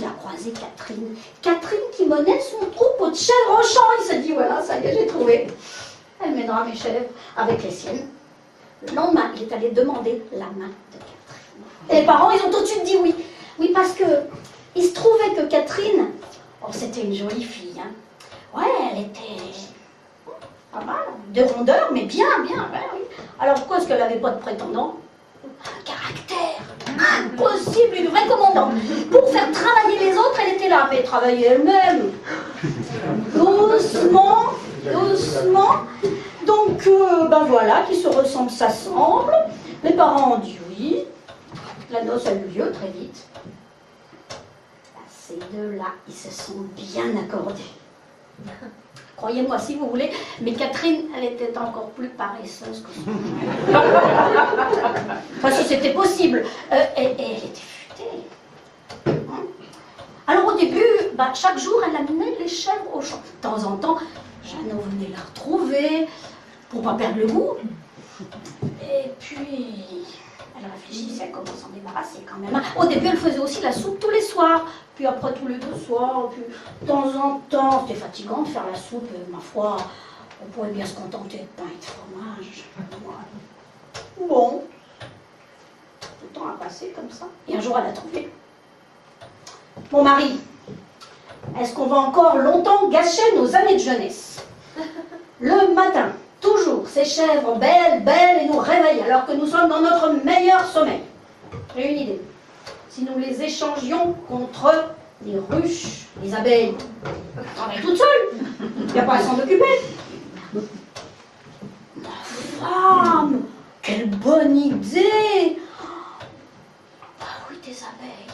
il a croisé Catherine. Catherine qui menait son troupeau de chèvres au champ. Il se dit, voilà, ça y est, j'ai trouvé. Elle mènera mes chèvres avec les siennes. Le lendemain, il est allé demander la main de Catherine. Et les parents, ils ont tout de suite dit oui. Oui, parce que il se trouvait que Catherine, oh, c'était une jolie fille. Hein. Ouais, elle était pas mal, de rondeur, mais bien, ouais, oui. Alors pourquoi est-ce qu'elle n'avait pas de prétendant? Un caractère impossible, une vraie commandante. Pour faire travailler les autres, elle était là, mais travailler elle-même. Doucement, doucement. Donc, ben voilà, qui se ressemblent, s'assemblent. Les parents ont dit oui. La noce a eu lieu très vite. Ces deux-là, ils se sont bien accordés. Croyez-moi si vous voulez, mais Catherine, elle était encore plus paresseuse que son mère. Enfin, si c'était possible. Elle était futée. Hein? Alors au début, bah, chaque jour, elle amenait les chèvres au champ. De temps en temps, Jeannot venait la retrouver pour ne pas perdre le goût. Et puis, elle réfléchissait à comment s'en débarrasser quand même. Au début, elle faisait aussi la soupe tous les soirs. Puis après, tous les 2 soirs. Puis de temps en temps, c'était fatigant de faire la soupe. Ma foi, on pourrait bien se contenter de pain et de fromage. Ouais. Bon. Tout le temps a passé comme ça. Et un jour, elle a trouvé. Mon mari, est-ce qu'on va encore longtemps gâcher nos années de jeunesse? Le matin, toujours, ces chèvres belles, et nous réveillent alors que nous sommes dans notre meilleur sommeil. J'ai une idée. Si nous les échangions contre les ruches, les abeilles, on est toute seule. Il n'y a pas à s'en occuper. Ma femme, quelle bonne idée! Ah oui, des abeilles.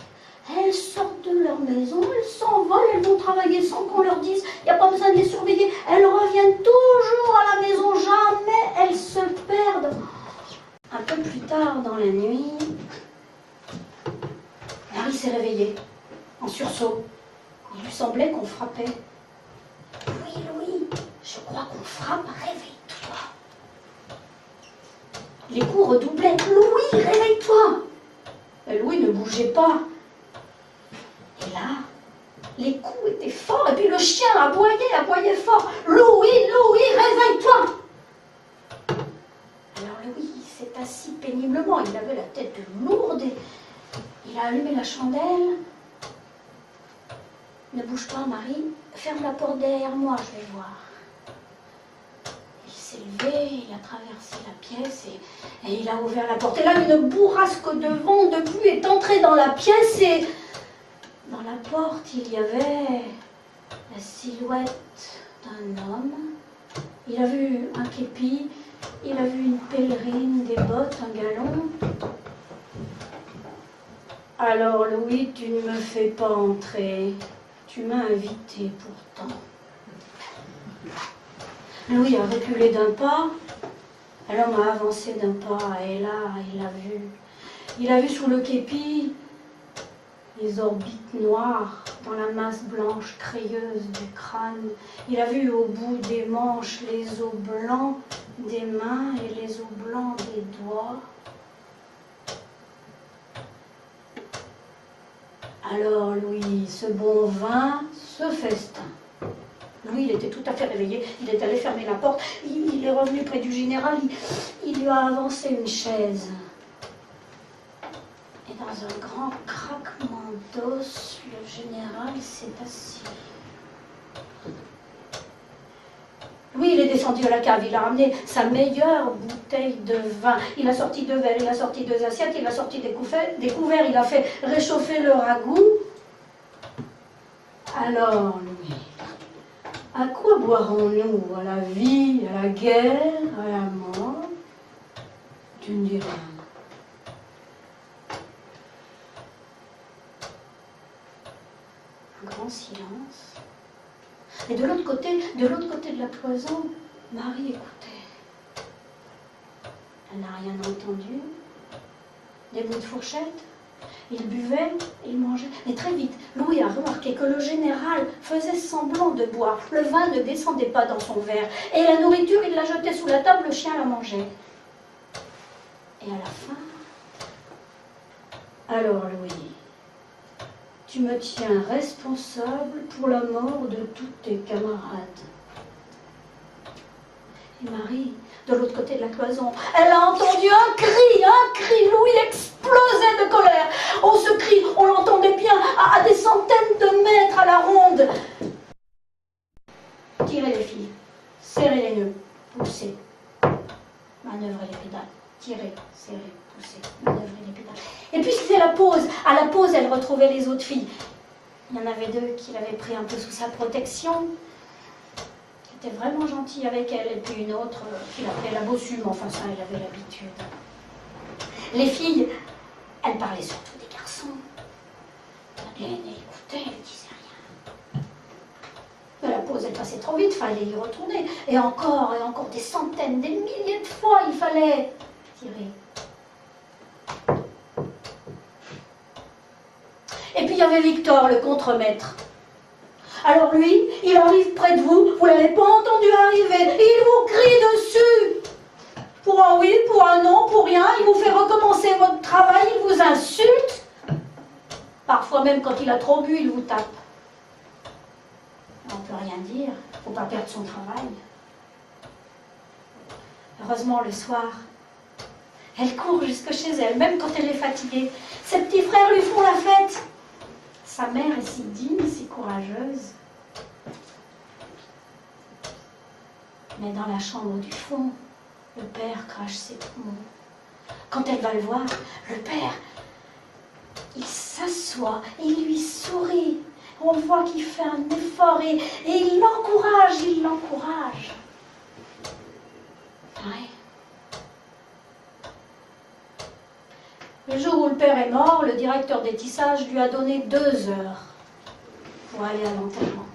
Elles sortent de leur maison, elles s'envolent, elles vont travailler sans qu'on leur dise. Il n'y a pas besoin de les surveiller. Elles reviennent toujours à la maison, jamais elles se perdent. Un peu plus tard dans la nuit, Marie s'est réveillée, en sursaut. Il lui semblait qu'on frappait. Oui, Louis, je crois qu'on frappe, réveille-toi. Les coups redoublaient. Louis, réveille-toi. Et Louis ne bougeait pas. Et là, les coups étaient forts, et puis le chien aboyait fort. Louis, réveille-toi. Alors Louis s'est assis péniblement, il avait la tête lourde, et il a allumé la chandelle. Ne bouge pas, Marie, ferme la porte derrière moi, je vais voir. Il s'est levé, il a traversé la pièce et il a ouvert la porte. Et là, une bourrasque de vent, de pluie est entrée dans la pièce et dans la porte, il y avait la silhouette d'un homme. Il a vu un képi, il a vu une pèlerine, des bottes, un galon. Alors Louis, tu ne me fais pas entrer. Tu m'as invité pourtant. Louis a reculé d'un pas. L'homme a avancé d'un pas et là, il a vu. Il a vu sous le képi les orbites noires dans la masse blanche crayeuse du crâne. Il a vu au bout des manches les os blancs des mains et les os blancs des doigts. Alors Louis, ce bon vin, ce festin. Louis, il était tout à fait réveillé, il est allé fermer la porte, il est revenu près du général, il lui a avancé une chaise. Et dans un grand craquement d'os, le général s'est assis. Louis, il est descendu à la cave, il a ramené sa meilleure bouteille de vin. Il a sorti 2 verres, il a sorti 2 assiettes, il a sorti des couverts, il a fait réchauffer le ragoût. Alors, Louis, à quoi boirons-nous? À la vie, à la guerre, à la mort? Tu me diras. Un grand silence. Et de l'autre côté de la cloison, Marie écoutait. Elle n'a rien entendu. Des bouts de fourchette. Il buvait, il mangeait. Mais très vite, Louis a remarqué que le général faisait semblant de boire. Le vin ne descendait pas dans son verre. Et la nourriture, il la jetait sous la table, le chien la mangeait. Et à la fin, alors Louis, tu me tiens responsable pour la mort de tous tes camarades. » Et Marie, de l'autre côté de la cloison, elle a entendu un cri, Louis explosait de colère. Oh, ce cri, on l'entendait bien à des centaines de mètres à la ronde. Tirez les filles, serrez les nœuds, poussez, manœuvrez les pédales, tirez, serrez, poussez, manœuvrez les pédales. Et puis c'était la pause. À la pause, elle retrouvait les autres filles. Il y en avait deux qui l'avaient pris un peu sous sa protection, qui était vraiment gentille avec elle, et puis une autre qui l'appelait la bossue, mais enfin ça, elle avait l'habitude. Les filles, elles parlaient surtout des garçons. Madeleine écoutait, elle disait rien. Mais la pause, elle passait trop vite, fallait y retourner. Et encore des centaines, des milliers de fois, il fallait tirer. Et puis il y avait Victor, le contremaître. Alors lui, il arrive près de vous, vous ne l'avez pas entendu arriver, il vous crie dessus. Pour un oui, pour un non, pour rien, il vous fait recommencer votre travail, il vous insulte. Parfois même quand il a trop bu, il vous tape. On ne peut rien dire, il ne faut pas perdre son travail. Heureusement, le soir, elle court jusque chez elle, même quand elle est fatiguée. Ses petits frères lui font la fête. Sa mère est si digne, si courageuse. Mais dans la chambre du fond, le père crache ses poumons. Quand elle va le voir, le père, il s'assoit, il lui sourit. On voit qu'il fait un effort et il l'encourage, Ouais. Le jour où le père est mort, le directeur des tissages lui a donné 2 heures pour aller à l'enterrement.